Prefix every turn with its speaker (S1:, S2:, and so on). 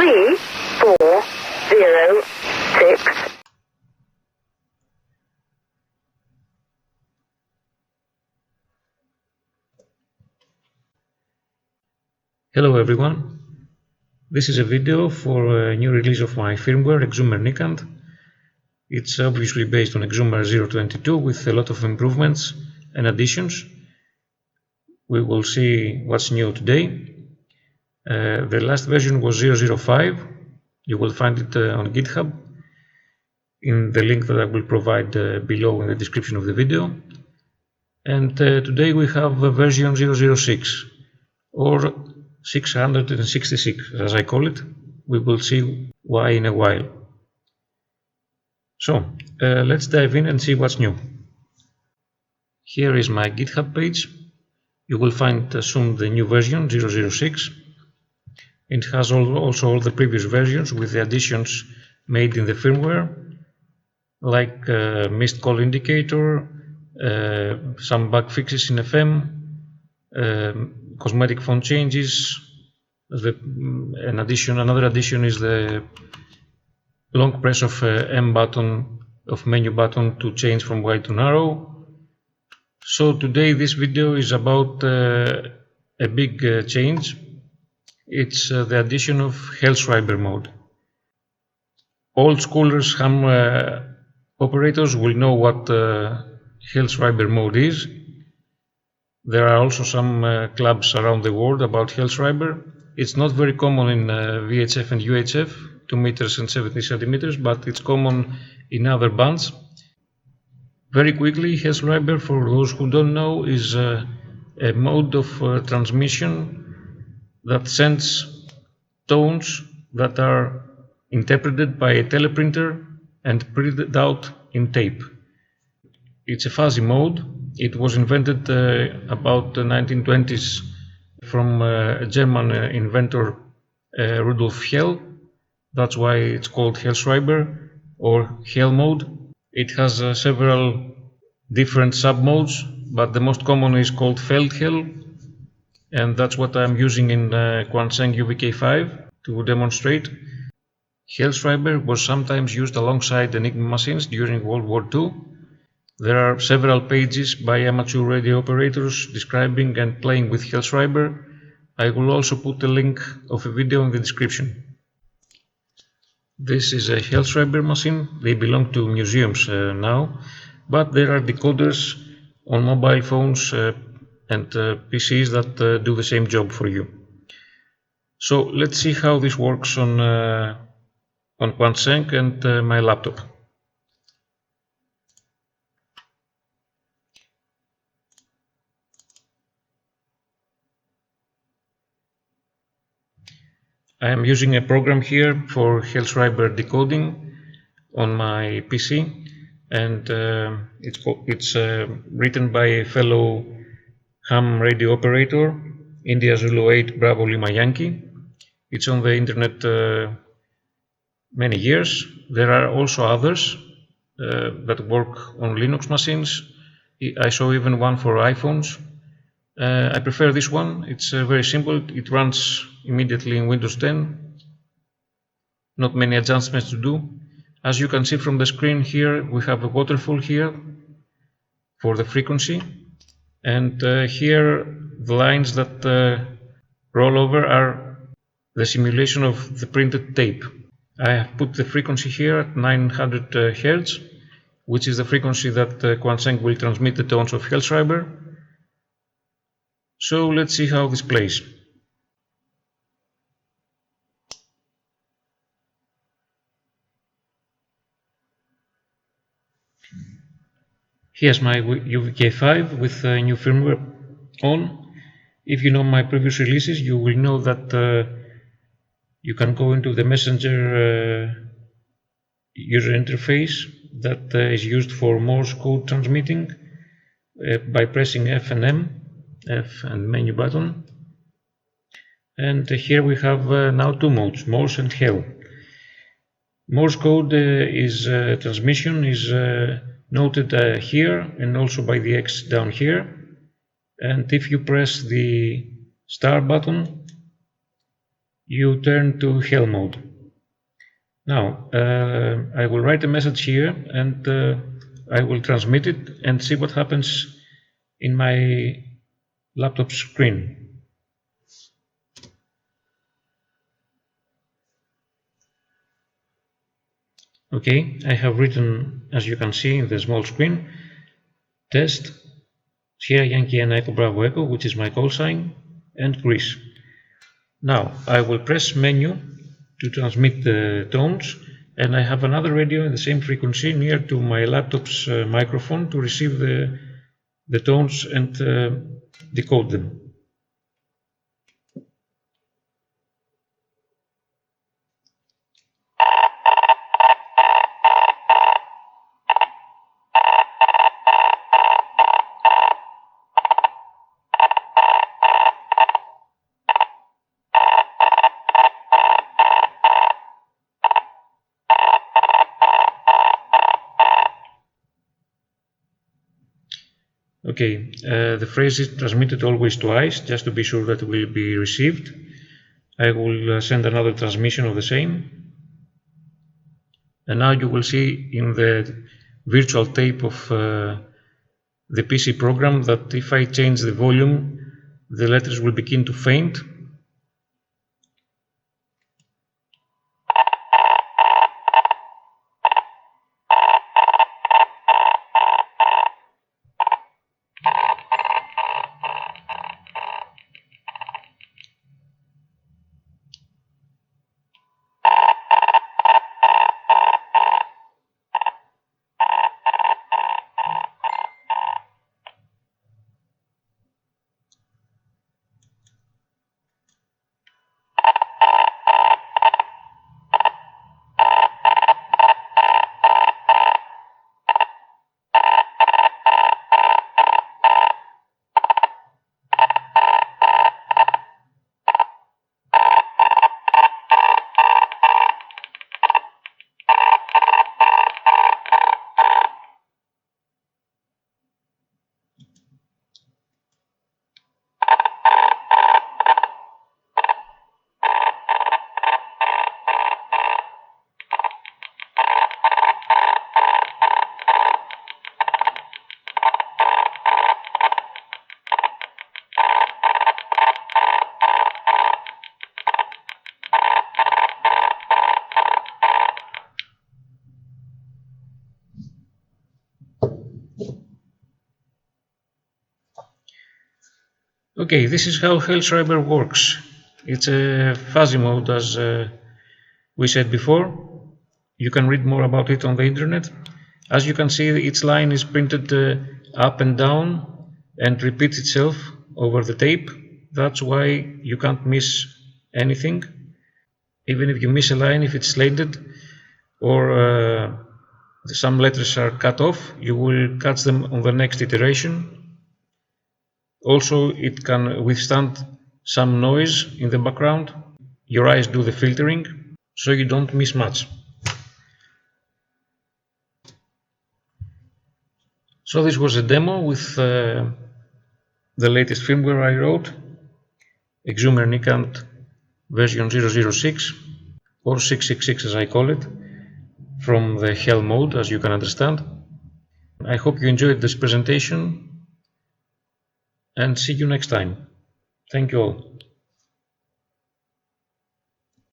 S1: nk0.0.666.
S2: Hello everyone, this is a video for a new release of my firmware EGZUMER-NIKANT. It's obviously based on EGZUMER-0.22 with a lot of improvements and additions. We will see what's new today. The last version was 0.0.5. You will find it on GitHub in the link that I will provide below in the description of the video. And today we have version 0.0.6 or 666 as I call it. We will see why in a while. So let's dive in and see what's new. Here is my GitHub page. You will find soon the new version 0.0.6. It has also all the previous versions with the additions made in the firmware, like missed call indicator, some bug fixes in FM, cosmetic font changes. Another addition is the long press of menu button to change from wide to narrow. So today this video is about a big change. It's the addition of Hellschreiber mode. Old schoolers ham operators will know what Hellschreiber mode is. There are also some clubs around the world about Hellschreiber. It's not very common in VHF and UHF, 2 meters and 70 centimeters, but it's common in other bands. Very quickly, Hellschreiber, for those who don't know, is a mode of transmission that sends tones that are interpreted by a teleprinter and printed out in tape. It's a fuzzy mode. It was invented about the 1920s from a German inventor, Rudolf Hell. That's why it's called Hellschreiber or Hell mode. It has several different sub-modes, but the most common is called Feldhell, and that's what I'm using in Quansheng UV-K5 to demonstrate. Hellschreiber was sometimes used alongside Enigma machines during World War II. There are several pages by amateur radio operators describing and playing with Hellschreiber. I will also put a link of a video in the description. This is a Hellschreiber machine. They belong to museums now, but there are decoders on mobile phones and PCs that do the same job for you. So let's see how this works on Quansheng and my laptop. I am using a program here for Hellschreiber decoding on my PC, and it's written by a fellow ham radio operator, India Zulu 8 Bravo Lima Yankee. It's on the internet many years. There are also others that work on Linux machines. I saw even one for iPhones. I prefer this one. It's very simple. It runs immediately in Windows 10. Not many adjustments to do. As you can see from the screen here, we have a waterfall here for the frequency, and here the lines that roll over are the simulation of the printed tape. I have put the frequency here at 900 Hz, which is the frequency that Quansheng will transmit the tones of Hellschreiber. So let's see how this plays. Here's my UV-K5 with new firmware on. If you know my previous releases, you will know that you can go into the Messenger user interface that is used for Morse code transmitting by pressing F and M. F and menu button, and here we have now two modes, Morse and Hell. Morse code transmission is noted here and also by the X down here, and if you press the star button you turn to Hell mode. Now, I will write a message here and I will transmit it and see what happens in my laptop screen. Okay, I have written, as you can see in the small screen, test, Sierra Yankee and Echo Bravo Echo, which is my call sign, and Greece. Now, I will press menu to transmit the tones, and I have another radio in the same frequency near to my laptop's microphone to receive the tones and decode them. Okay, the phrase is transmitted always twice, just to be sure that it will be received. I will send another transmission of the same. And now you will see in the virtual tape of the PC program that if I change the volume, the letters will begin to faint. Okay, this is how Hellschreiber works. It's a fuzzy mode, as we said before. You can read more about it on the internet. As you can see, each line is printed up and down and repeats itself over the tape. That's why you can't miss anything. Even if you miss a line, if it's slanted or some letters are cut off, you will catch them on the next iteration. Also, it can withstand some noise in the background. Your eyes do the filtering, so you don't miss much. So this was a demo with the latest firmware I wrote, EGZUMER-NIKANT version 006 or 666 as I call it, from the Hell mode, as you can understand. I hope you enjoyed this presentation and see you next time. Thank you all.